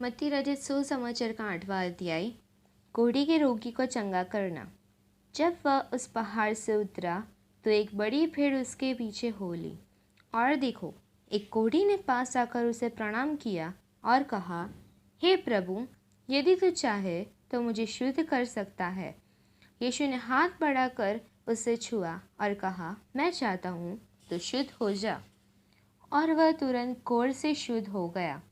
मत्ती रचित सुसमाचार का 8वां अध्याय। कोढ़ी के रोगी को चंगा करना। जब वह उस पहाड़ से उतरा तो एक बड़ी भीड़ उसके पीछे हो ली। और देखो, एक कोढ़ी ने पास आकर उसे प्रणाम किया और कहा, हे प्रभु, यदि तू चाहे तो मुझे शुद्ध कर सकता है। यीशु ने हाथ बढ़ाकर उसे छुआ और कहा, मैं चाहता हूँ, तो शुद्ध हो जा। और वह तुरंत कोढ़ से शुद्ध हो गया।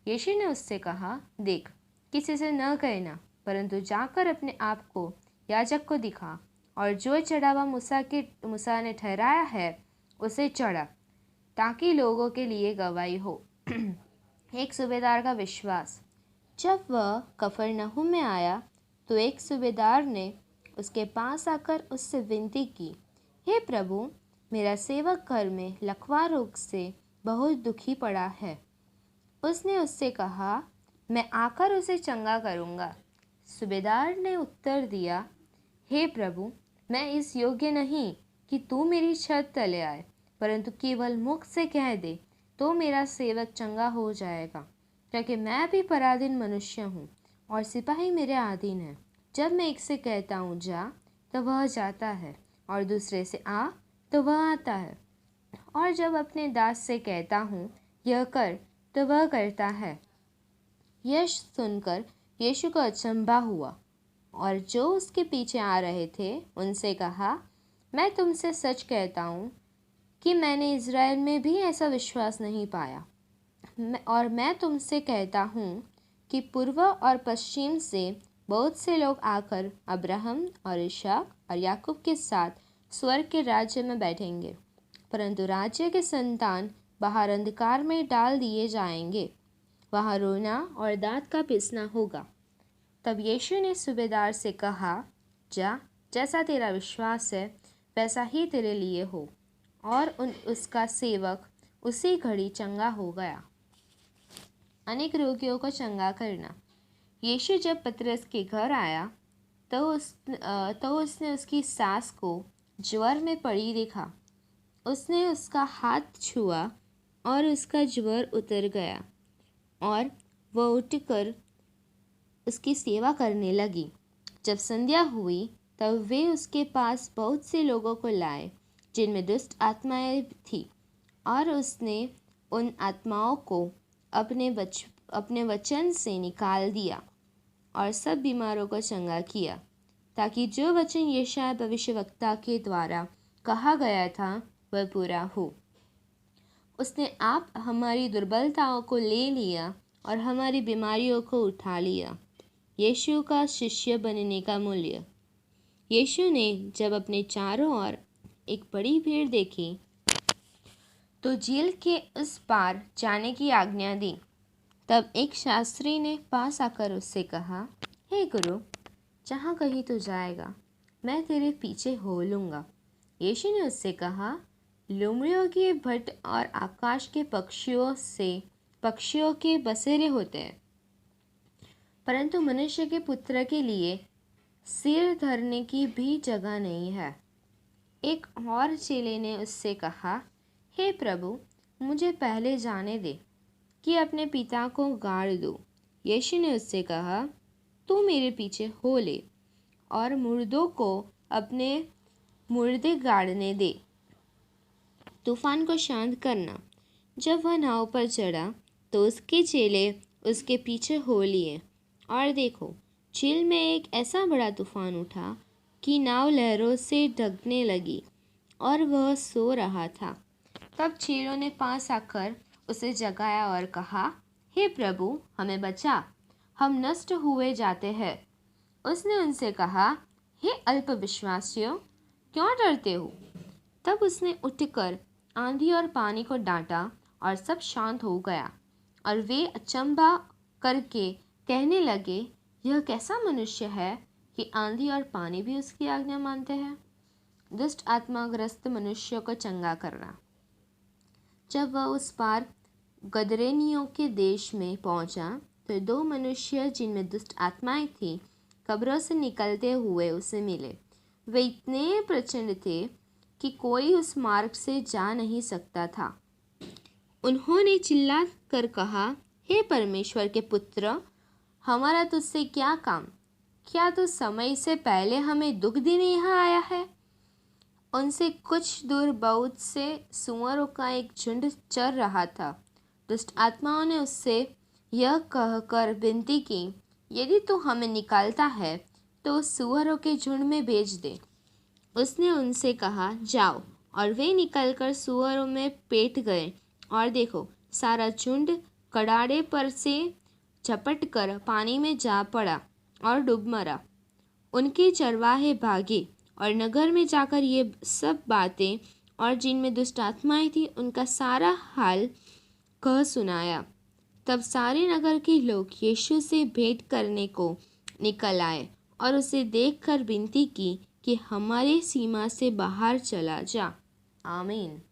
यीशु ने उससे कहा, देख, किसी से न कहना, परंतु जाकर अपने आप को याजक को दिखा और जो चढ़ावा मूसा ने ठहराया है उसे चढ़ा, ताकि लोगों के लिए गवाही हो। एक सूबेदार का विश्वास। जब वह कफरनहूम में आया तो एक सूबेदार ने उसके पास आकर उससे विनती की, हे प्रभु, मेरा सेवक घर में लकवा रोग से बहुत दुखी पड़ा है। उसने उससे कहा, मैं आकर उसे चंगा करूँगा। सूबेदार ने उत्तर दिया, हे प्रभु, मैं इस योग्य नहीं कि तू मेरी छत तले आए, परंतु केवल मुख से कह दे तो मेरा सेवक चंगा हो जाएगा, क्योंकि मैं भी पराधीन मनुष्य हूँ और सिपाही मेरे अधीन है। जब मैं एक से कहता हूँ जा, तो वह जाता है, और दूसरे से आ, तो वह आता है, और जब अपने दास से कहता हूँ यह कर, तो वह करता है। यह सुनकर यीशु को अचंभा हुआ और जो उसके पीछे आ रहे थे उनसे कहा, मैं तुमसे सच कहता हूँ कि मैंने इज़राइल में भी ऐसा विश्वास नहीं पाया। और मैं तुमसे कहता हूँ कि पूर्व और पश्चिम से बहुत से लोग आकर अब्राहम और इसहाक और याकूब के साथ स्वर्ग के राज्य में बैठेंगे, परंतु राज्य के संतान बाहर अंधकार में डाल दिए जाएंगे। वहाँ रोना और दांत का पिसना होगा। तब यीशु ने सूबेदार से कहा, जा, जैसा तेरा विश्वास है वैसा ही तेरे लिए हो। और उसका सेवक उसी घड़ी चंगा हो गया। अनेक रोगियों को चंगा करना। यीशु जब पतरस के घर आया तो उसने उसकी सास को ज्वर में पड़ी देखा। उसने उसका हाथ छुआ और उसका ज्वर उतर गया, और वह उठकर उसकी सेवा करने लगी। जब संध्या हुई तब वे उसके पास बहुत से लोगों को लाए जिनमें दुष्ट आत्माएं थी, और उसने उन आत्माओं को अपने वचन से निकाल दिया और सब बीमारों को चंगा किया, ताकि जो वचन यशायाह भविष्यवक्ता के द्वारा कहा गया था वह पूरा हो। उसने आप हमारी दुर्बलताओं को ले लिया और हमारी बीमारियों को उठा लिया। यीशु का शिष्य बनने का मूल्य। यीशु ने जब अपने चारों ओर एक बड़ी भीड़ देखी तो झील के उस पार जाने की आज्ञा दी। तब एक शास्त्री ने पास आकर उससे कहा, हे गुरु, जहाँ कहीं तू जाएगा मैं तेरे पीछे हो लूँगा। यीशु ने उससे कहा, लोमड़ियों के भट्ट और आकाश के पक्षियों के बसेरे होते हैं, परंतु मनुष्य के पुत्र के लिए सिर धरने की भी जगह नहीं है। एक और चेले ने उससे कहा, हे प्रभु, मुझे पहले जाने दे कि अपने पिता को गाड़ दूँ। यीशु ने उससे कहा, तू मेरे पीछे हो ले और मुर्दों को अपने मुर्दे गाड़ने दे। तूफान को शांत करना। जब वह नाव पर चढ़ा तो उसके चेले उसके पीछे हो लिए, और देखो, झील में एक ऐसा बड़ा तूफान उठा कि नाव लहरों से ढकने लगी और वह सो रहा था। तब चेलों ने पास आकर उसे जगाया और कहा, हे प्रभु, हमें बचा, हम नष्ट हुए जाते हैं। उसने उनसे कहा, हे अल्पविश्वासियों, क्यों डरते हो? तब उसने उठकर आंधी और पानी को डांटा और सब शांत हो गया, और वे अचंभा करके कहने लगे, यह कैसा मनुष्य है कि आंधी और पानी भी उसकी आज्ञा मानते हैं। दुष्ट आत्माग्रस्त मनुष्यों को चंगा करना। जब वह उस पार गदरेनियों के देश में पहुंचा तो दो मनुष्य जिनमें दुष्ट आत्माएं थीं कब्रों से निकलते हुए उसे मिले। वे इतने प्रचंड थे कि कोई उस मार्ग से जा नहीं सकता था। उन्होंने चिल्ला कर कहा, हे परमेश्वर के पुत्र, हमारा तुझसे क्या काम? क्या तू समय से पहले हमें दुख देने यहाँ आया है? उनसे कुछ दूर बहुत से सूअरों का एक झुंड चर रहा था। दुष्ट आत्माओं ने उससे यह कहकर विनती की, यदि तू हमें निकालता है तो उस सूअरों के झुंड में भेज दे। उसने उनसे कहा, जाओ। और वे निकलकर सूअरों में पेट गए। और देखो, सारा झुंड कड़ाड़े पर से झपट कर पानी में जा पड़ा और डूब मरा। उनके चरवाहे भागे और नगर में जाकर ये सब बातें और जिनमें दुष्ट आत्माएं थी उनका सारा हाल कह सुनाया। तब सारे नगर के लोग यीशु से भेंट करने को निकल आए और उसे देखकर विनती की कि हमारे सीमा से बाहर चला जा। आमीन।